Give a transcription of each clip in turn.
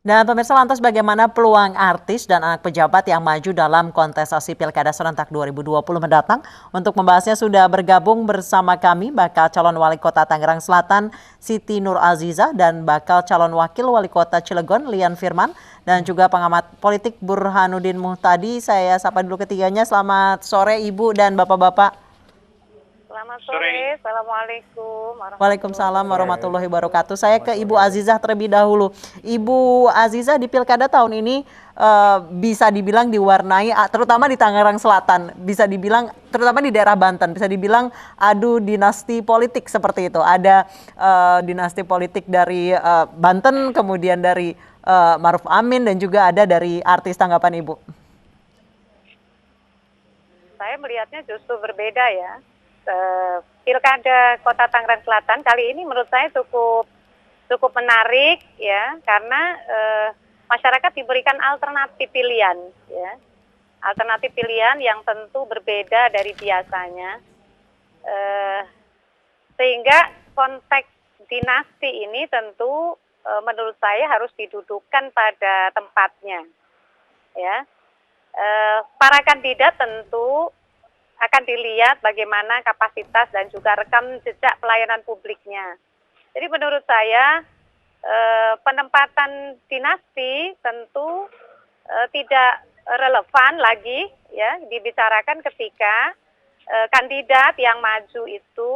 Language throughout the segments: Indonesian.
Dan pemirsa, lantas bagaimana peluang artis dan anak pejabat yang maju dalam kontestasi Pilkada serentak 2020 mendatang? Untuk membahasnya sudah bergabung bersama kami bakal calon wali kota Tangerang Selatan Siti Nur Azizah dan bakal calon wakil wali kota Cilegon Lian Firman dan juga pengamat politik Burhanuddin Muhtadi. Saya sapa dulu ketiganya. Selamat sore Ibu dan Bapak-bapak. Selamat sore, Assalamualaikum Waalaikumsalam warahmatullahi wabarakatuh. Saya ke Ibu Azizah terlebih dahulu. Ibu Azizah, di Pilkada tahun ini bisa dibilang diwarnai, terutama di Tangerang Selatan, bisa dibilang terutama di daerah Banten, bisa dibilang adu dinasti politik seperti itu. Ada dinasti politik dari Banten, kemudian dari Maruf Amin, dan juga ada dari artis. Tanggapan Ibu? Saya melihatnya justru berbeda ya. Pilkada Kota Tangerang Selatan kali ini menurut saya cukup menarik ya, karena masyarakat diberikan alternatif pilihan ya, alternatif pilihan yang tentu berbeda dari biasanya, sehingga konteks dinasti ini tentu menurut saya harus didudukan pada tempatnya ya. Para kandidat tentu akan dilihat bagaimana kapasitas dan juga rekam jejak pelayanan publiknya. Jadi menurut saya penempatan dinasti tentu tidak relevan lagi ya dibicarakan ketika kandidat yang maju itu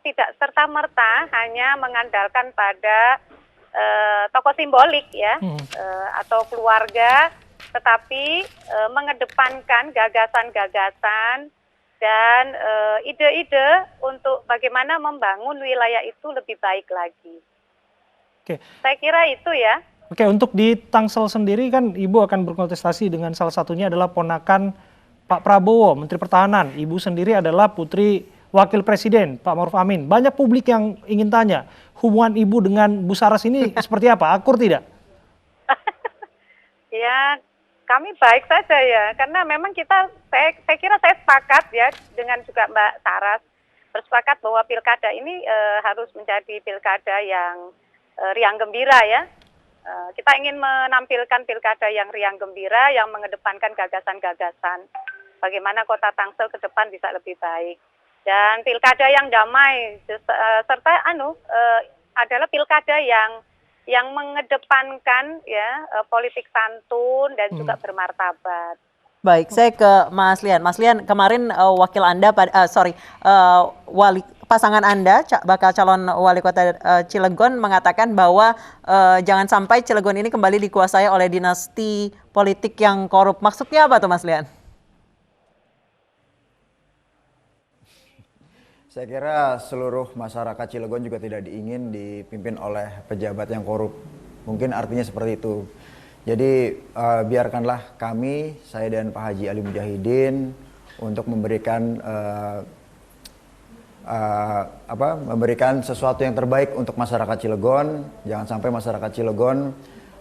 tidak serta-merta hanya mengandalkan pada tokoh simbolik ya atau keluarga, tetapi mengedepankan gagasan-gagasan dan ide-ide untuk bagaimana membangun wilayah itu lebih baik lagi. Oke. Saya kira itu ya. Oke, untuk di Tangsel sendiri kan Ibu akan berkontestasi dengan salah satunya adalah ponakan Pak Prabowo, Menteri Pertahanan. Ibu sendiri adalah putri Wakil Presiden, Pak Maruf Amin. Banyak publik yang ingin tanya, hubungan Ibu dengan Bu Saras ini seperti apa? Akur tidak? Ya, kami baik saja ya, karena memang saya kira saya sepakat ya dengan juga Mbak Saras, bersepakat bahwa pilkada ini harus menjadi pilkada yang riang gembira ya. Kita ingin menampilkan pilkada yang riang gembira, yang mengedepankan gagasan-gagasan, bagaimana kota Tangsel ke depan bisa lebih baik. Dan pilkada yang damai, serta adalah pilkada yang mengedepankan ya politik santun dan juga bermartabat. Baik, saya ke Mas Lian. Mas Lian, kemarin wakil Anda, pasangan Anda, bakal calon wali kota Cilegon mengatakan bahwa jangan sampai Cilegon ini kembali dikuasai oleh dinasti politik yang korup. Maksudnya apa tuh Mas Lian? Saya kira seluruh masyarakat Cilegon juga tidak diingin dipimpin oleh pejabat yang korup. Mungkin artinya seperti itu. Jadi biarkanlah kami, saya dan Pak Haji Ali Mujahidin untuk memberikan memberikan sesuatu yang terbaik untuk masyarakat Cilegon. Jangan sampai masyarakat Cilegon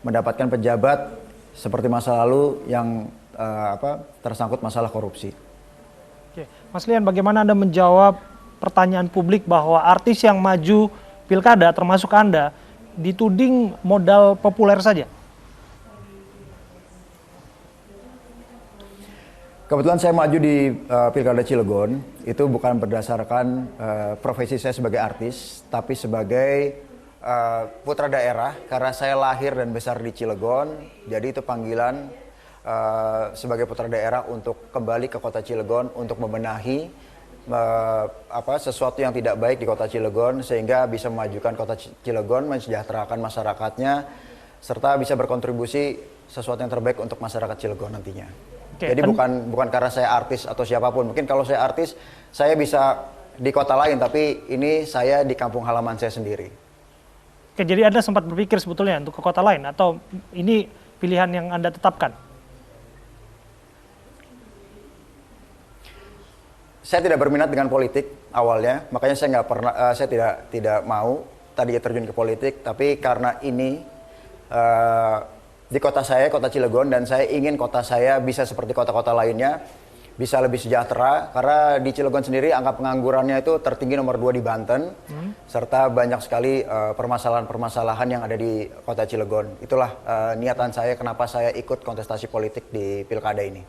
mendapatkan pejabat seperti masa lalu yang tersangkut masalah korupsi. Oke, Mas Lian, bagaimana Anda menjawab pertanyaan publik bahwa artis yang maju pilkada termasuk Anda dituding modal populer saja? Kebetulan saya maju di Pilkada Cilegon itu bukan berdasarkan profesi saya sebagai artis, tapi sebagai putra daerah karena saya lahir dan besar di Cilegon. Jadi itu panggilan sebagai putra daerah untuk kembali ke kota Cilegon untuk membenahi sesuatu yang tidak baik di kota Cilegon sehingga bisa memajukan kota Cilegon, mensejahterakan masyarakatnya serta bisa berkontribusi sesuatu yang terbaik untuk masyarakat Cilegon nantinya. Oke, jadi bukan karena saya artis atau siapapun. Mungkin kalau saya artis, saya bisa di kota lain, tapi ini saya di kampung halaman saya sendiri. Oke, jadi Anda sempat berpikir sebetulnya untuk ke kota lain atau ini pilihan yang Anda tetapkan? Saya tidak berminat dengan politik awalnya, makanya saya tidak mau tadinya terjun ke politik, tapi karena ini di kota saya, kota Cilegon, dan saya ingin kota saya bisa seperti kota-kota lainnya, bisa lebih sejahtera, karena di Cilegon sendiri angka penganggurannya itu tertinggi nomor 2 di Banten, serta banyak sekali permasalahan-permasalahan yang ada di kota Cilegon. Itulah niatan saya kenapa saya ikut kontestasi politik di pilkada ini.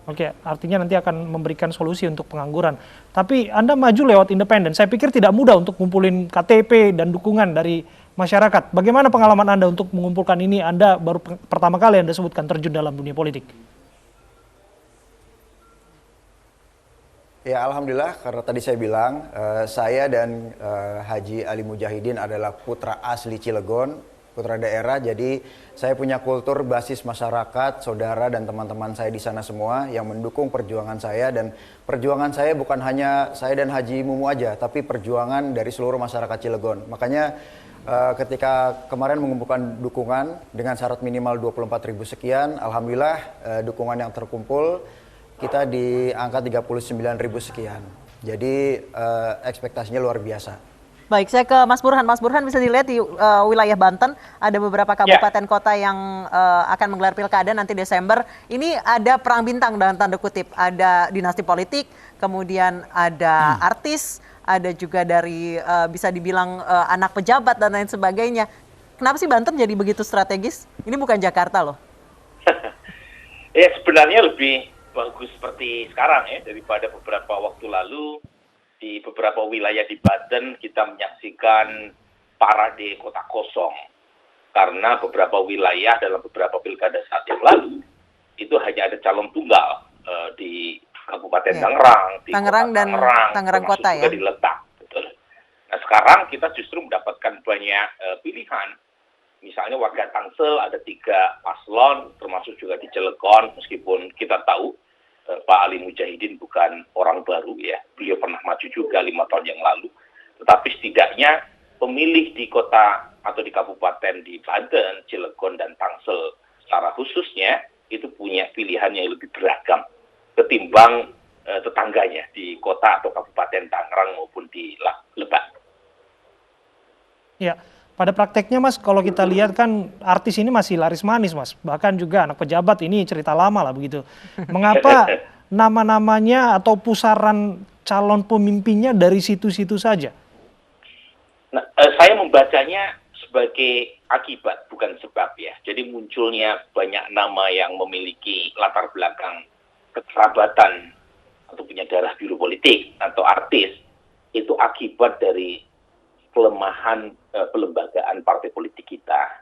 Oke, artinya nanti akan memberikan solusi untuk pengangguran. Tapi Anda maju lewat independen. Saya pikir tidak mudah untuk ngumpulin KTP dan dukungan dari masyarakat. Bagaimana pengalaman Anda untuk mengumpulkan ini? Anda baru pertama kali Anda sebutkan terjun dalam dunia politik. Ya, alhamdulillah, karena tadi saya bilang saya dan Haji Ali Mujahidin adalah putra asli Cilegon, putra daerah. Jadi saya punya kultur basis masyarakat, saudara dan teman-teman saya di sana semua yang mendukung perjuangan saya, dan perjuangan saya bukan hanya saya dan Haji Mumu aja, tapi perjuangan dari seluruh masyarakat Cilegon. Makanya ketika kemarin mengumpulkan dukungan dengan syarat minimal 24.000 sekian, alhamdulillah dukungan yang terkumpul kita di angka 39.000 sekian. Jadi ekspektasinya luar biasa. Baik, saya ke Mas Burhan. Mas Burhan, bisa dilihat di wilayah Banten ada beberapa kabupaten kota yang akan menggelar pilkada nanti Desember. Ini ada perang bintang dalam tanda kutip. Ada dinasti politik, kemudian ada artis, ada juga dari bisa dibilang anak pejabat dan lain sebagainya. Kenapa sih Banten jadi begitu strategis? Ini bukan Jakarta loh. Ya, sebenarnya lebih bagus seperti sekarang ya, daripada beberapa waktu lalu di beberapa wilayah di Banten kita menyaksikan parade kota kosong karena beberapa wilayah dalam beberapa pilkada saat yang lalu itu hanya ada calon tunggal di Kabupaten Tangerang, di Tangerang dan Tangerang Kota ya. Juga di Letak, betul. Nah, sekarang kita justru mendapatkan banyak pilihan. Misalnya warga Tangsel ada 3 paslon, termasuk juga di Cilegon, meskipun kita tahu Pak Ali Mujahidin bukan orang baru ya, beliau pernah maju juga 5 tahun yang lalu. Tetapi setidaknya pemilih di kota atau di kabupaten di Banten, Cilegon, dan Tangsel secara khususnya itu punya pilihan yang lebih beragam ketimbang tetangganya di kota atau kabupaten Tangerang maupun di Lebak. Ya, pada prakteknya Mas, kalau kita lihat kan artis ini masih laris manis Mas. Bahkan juga anak pejabat ini cerita lama lah begitu. Mengapa nama-namanya atau pusaran calon pemimpinnya dari situ-situ saja? Nah, saya membacanya sebagai akibat, bukan sebab ya. Jadi munculnya banyak nama yang memiliki latar belakang kekerabatan atau punya darah biru politik atau artis, itu akibat dari kelemahan pelembagaan partai politik kita.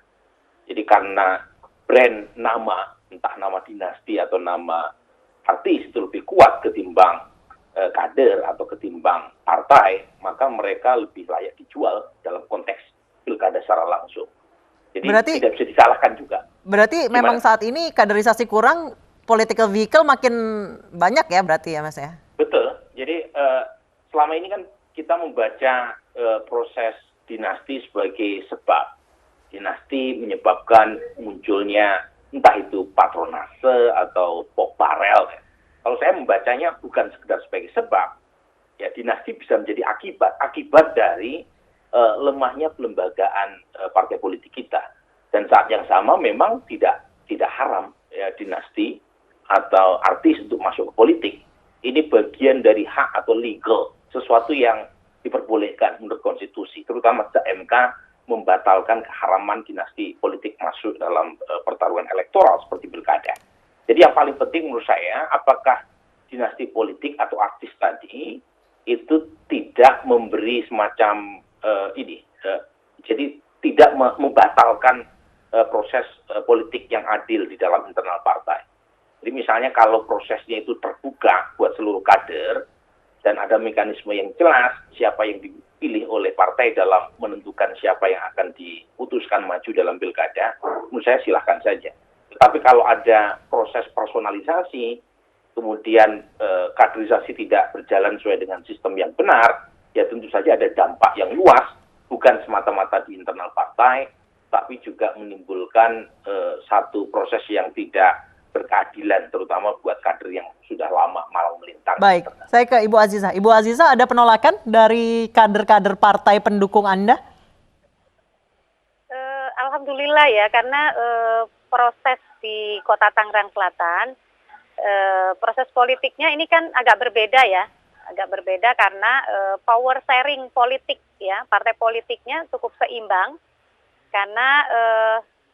Jadi karena brand nama, entah nama dinasti atau nama artis itu lebih kuat ketimbang kader atau ketimbang partai, maka mereka lebih layak dijual dalam konteks pilkada secara langsung. Jadi tidak bisa disalahkan juga. Berarti memang saat ini kaderisasi kurang, political vehicle makin banyak ya berarti ya Mas ya? Betul. Jadi selama ini kan kita membaca proses dinasti sebagai sebab. Dinasti menyebabkan munculnya entah itu patronase atau pokparel. Kalau saya membacanya bukan sekedar sebagai sebab, ya dinasti bisa menjadi akibat dari lemahnya pelembagaan partai politik kita. Dan saat yang sama memang tidak haram ya dinasti atau artis untuk masuk ke politik. Ini bagian dari hak atau legal, sesuatu yang diperbolehkan menurut konstitusi, terutama MK membatalkan keharaman dinasti politik masuk dalam pertarungan elektoral seperti pilkada. Jadi yang paling penting menurut saya, apakah dinasti politik atau artis tadi itu tidak memberi semacam jadi tidak membatalkan proses politik yang adil di dalam internal partai. Jadi misalnya kalau prosesnya itu terbuka buat seluruh kader dan ada mekanisme yang jelas siapa yang dipilih oleh partai dalam menentukan siapa yang akan diputuskan maju dalam pilkada, menurut saya silahkan saja. Tetapi kalau ada proses personalisasi, kemudian kaderisasi tidak berjalan sesuai dengan sistem yang benar, ya tentu saja ada dampak yang luas, bukan semata-mata di internal partai, tapi juga menimbulkan satu proses yang tidak berkeadilan, terutama buat kader yang sudah lama malang melintang. Baik, saya ke Ibu Azizah. Ibu Azizah, ada penolakan dari kader-kader partai pendukung Anda? Alhamdulillah ya, karena proses di Kota Tangerang Selatan proses politiknya ini kan agak berbeda ya, agak berbeda karena power sharing politik ya, partai politiknya cukup seimbang karena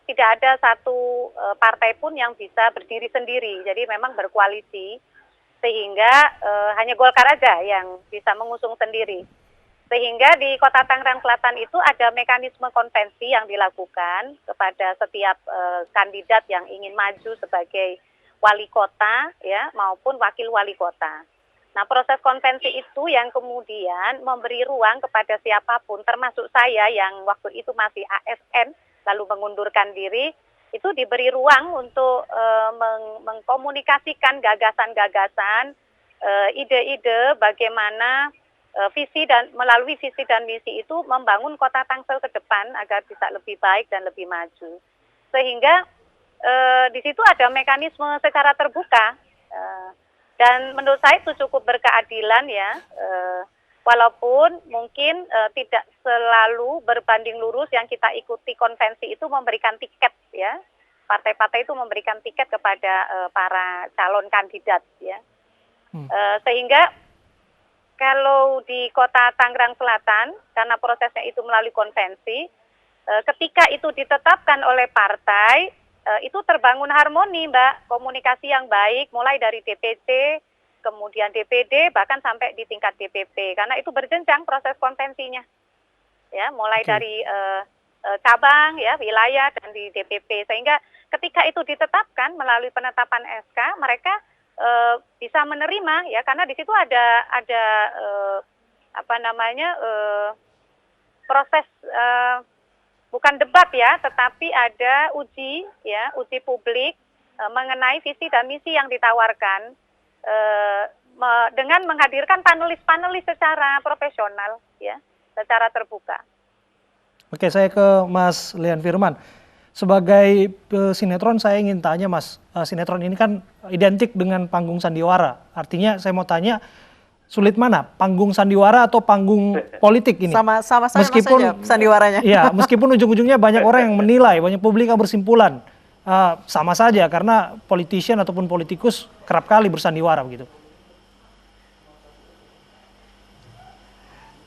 tidak ada satu partai pun yang bisa berdiri sendiri, jadi memang berkoalisi sehingga hanya Golkar aja yang bisa mengusung sendiri. Sehingga di Kota Tangerang Selatan itu ada mekanisme konvensi yang dilakukan kepada setiap kandidat yang ingin maju sebagai wali kota ya maupun wakil wali kota. Nah, proses konvensi itu yang kemudian memberi ruang kepada siapapun termasuk saya yang waktu itu masih ASN lalu mengundurkan diri, itu diberi ruang untuk mengkomunikasikan gagasan-gagasan, ide-ide bagaimana visi dan melalui visi dan misi itu membangun Kota Tangsel ke depan agar bisa lebih baik dan lebih maju. Sehingga di situ ada mekanisme secara terbuka dan menurut saya itu cukup berkeadilan ya. Walaupun mungkin tidak selalu berbanding lurus, yang kita ikuti konvensi itu memberikan tiket ya. Partai-partai itu memberikan tiket kepada para calon kandidat ya. Sehingga kalau di Kota Tangerang Selatan, karena prosesnya itu melalui konvensi, ketika itu ditetapkan oleh partai, itu terbangun harmoni, Mbak, komunikasi yang baik, mulai dari DPC, kemudian DPD, bahkan sampai di tingkat DPP, karena itu berjenjang proses konvensinya, ya, mulai dari cabang, ya, wilayah, dan di DPP, sehingga ketika itu ditetapkan melalui penetapan SK, mereka bisa menerima ya karena di situ ada proses bukan debat ya tetapi ada uji publik mengenai visi dan misi yang ditawarkan dengan menghadirkan panelis-panelis secara profesional ya secara terbuka. Oke, saya ke Mas Lian Firman. Sebagai sinetron saya ingin tanya Mas, sinetron ini kan identik dengan panggung sandiwara. Artinya saya mau tanya, sulit mana? Panggung sandiwara atau panggung politik ini? Sama saya meskipun aja sandiwaranya. Ya, meskipun ujung-ujungnya banyak orang yang menilai, banyak publik yang bersimpulan. Sama saja karena politician ataupun politikus kerap kali bersandiwara begitu.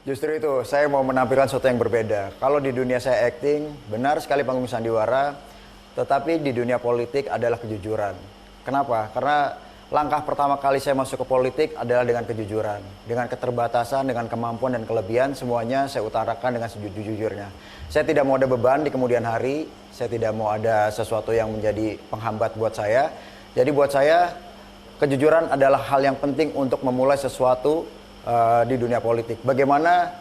Justru itu, saya mau menampilkan sesuatu yang berbeda. Kalau di dunia saya acting, benar sekali panggung sandiwara, tetapi di dunia politik adalah kejujuran. Kenapa? Karena langkah pertama kali saya masuk ke politik adalah dengan kejujuran. Dengan keterbatasan, dengan kemampuan dan kelebihan, semuanya saya utarakan dengan sejujur-jujurnya. Saya tidak mau ada beban di kemudian hari, saya tidak mau ada sesuatu yang menjadi penghambat buat saya. Jadi buat saya, kejujuran adalah hal yang penting untuk memulai sesuatu di dunia politik. Bagaimana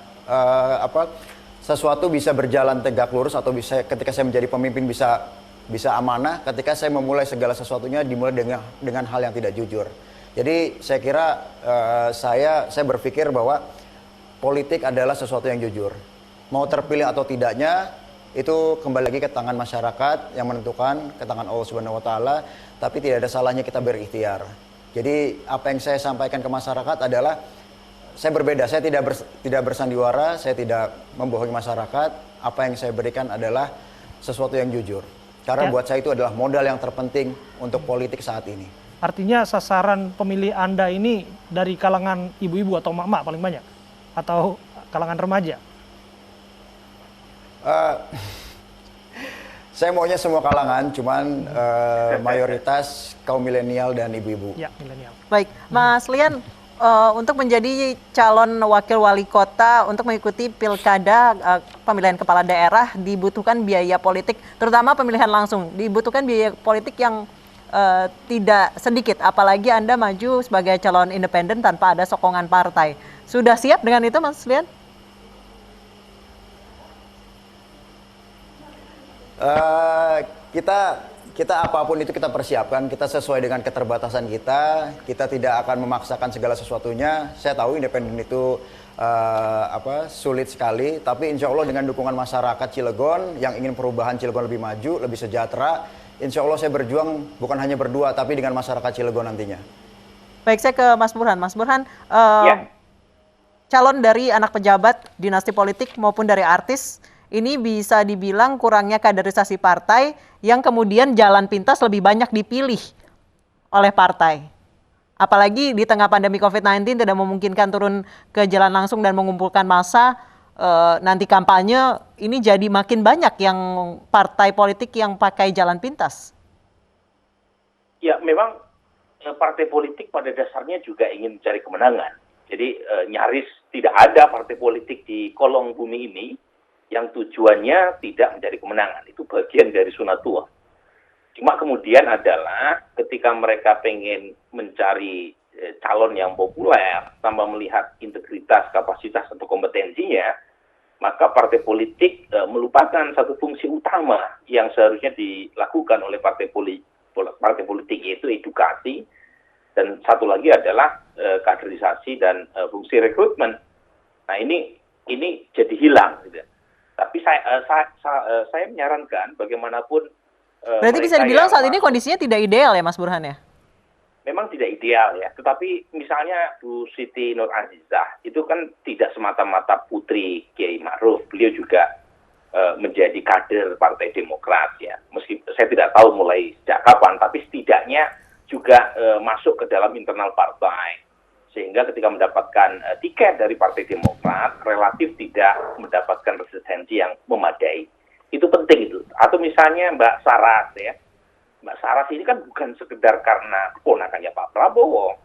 sesuatu bisa berjalan tegak lurus atau bisa ketika saya menjadi pemimpin bisa amanah ketika saya memulai segala sesuatunya dimulai dengan hal yang tidak jujur. Jadi saya kira saya berpikir bahwa politik adalah sesuatu yang jujur. Mau terpilih atau tidaknya itu kembali lagi ke tangan masyarakat yang menentukan, ke tangan Allah Subhanahu wa taala, tapi tidak ada salahnya kita berikhtiar. Jadi apa yang saya sampaikan ke masyarakat adalah saya berbeda, saya tidak bersandiwara, saya tidak membohongi masyarakat. Apa yang saya berikan adalah sesuatu yang jujur. Karena buat saya itu adalah modal yang terpenting untuk politik saat ini. Artinya sasaran pemilih Anda ini dari kalangan ibu-ibu atau mak-mak paling banyak? Atau kalangan remaja? Saya maunya semua kalangan, cuman mayoritas kaum milenial dan ibu-ibu. Ya, milenial. Baik, Mas Lian, untuk menjadi calon wakil wali kota untuk mengikuti pilkada pemilihan kepala daerah dibutuhkan biaya politik, terutama pemilihan langsung. Dibutuhkan biaya politik yang tidak sedikit, apalagi Anda maju sebagai calon independen tanpa ada sokongan partai. Sudah siap dengan itu, Mas Lian? Kita apapun itu kita persiapkan, kita sesuai dengan keterbatasan kita tidak akan memaksakan segala sesuatunya. Saya tahu independen itu sulit sekali, tapi insya Allah dengan dukungan masyarakat Cilegon yang ingin perubahan Cilegon lebih maju, lebih sejahtera, insya Allah saya berjuang bukan hanya berdua, tapi dengan masyarakat Cilegon nantinya. Baik, saya ke Mas Burhan. Mas Burhan, calon dari anak pejabat, dinasti politik maupun dari artis, ini bisa dibilang kurangnya kaderisasi partai yang kemudian jalan pintas lebih banyak dipilih. oleh partai. Apalagi di tengah pandemi COVID-19 tidak memungkinkan turun ke jalan langsung dan mengumpulkan massa, nanti kampanye ini jadi makin banyak yang partai politik yang pakai jalan pintas. Ya, memang partai politik pada dasarnya juga ingin mencari kemenangan. Jadi nyaris tidak ada partai politik di kolong bumi ini yang tujuannya tidak mencari kemenangan. Itu bagian dari sunatullah. Cuma kemudian adalah ketika mereka pengen mencari calon yang populer tanpa melihat integritas, kapasitas, atau kompetensinya, maka partai politik melupakan satu fungsi utama yang seharusnya dilakukan oleh partai politik, yaitu edukasi, dan satu lagi adalah kaderisasi dan fungsi rekrutmen. Nah ini jadi hilang, gitu. Tapi saya menyarankan bagaimanapun. Berarti bisa dibilang saat ini kondisinya tidak ideal ya Mas Burhan ya? Memang tidak ideal ya, tetapi misalnya Bu Siti Nur Azizah itu kan tidak semata-mata putri Kiai Ma'ruf, beliau juga menjadi kader Partai Demokrat ya. Meski saya tidak tahu mulai sejak kapan, tapi setidaknya juga masuk ke dalam internal partai. Sehingga ketika mendapatkan tiket dari Partai Demokrat, relatif tidak mendapatkan resistensi yang memadai. Itu penting itu. Atau misalnya Mbak Saras ya. Mbak Saras ini kan bukan sekedar karena keponakannya Pak Prabowo.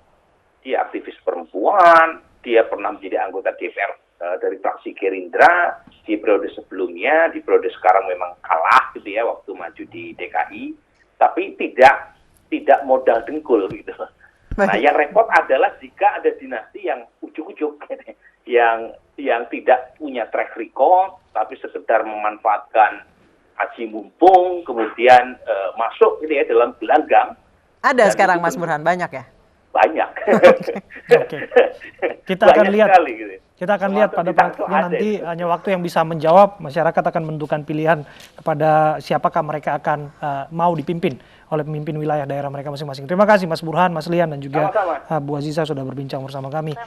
Dia aktivis perempuan, dia pernah menjadi anggota DPR dari fraksi Gerindra, di periode sebelumnya, di periode sekarang memang kalah gitu ya waktu maju di DKI, tapi tidak modal dengkul gitu. Nah, yang repot adalah jika ada dinasti yang ujuk-ujuk yang tidak punya track record, tapi sekedar memanfaatkan aji mumpung, kemudian masuk gitu ya dalam gelanggang. Ada sekarang Mas Burhan, banyak ya? Banyak. Oke. Kita akan lihat. Sekali, gitu. Kita akan lihat pada waktunya nanti, hanya waktu yang bisa menjawab. Masyarakat akan menentukan pilihan kepada siapakah mereka akan mau dipimpin oleh pemimpin wilayah daerah mereka masing-masing. Terima kasih Mas Burhan, Mas Lian, dan juga Bu Azizah sudah berbincang bersama kami.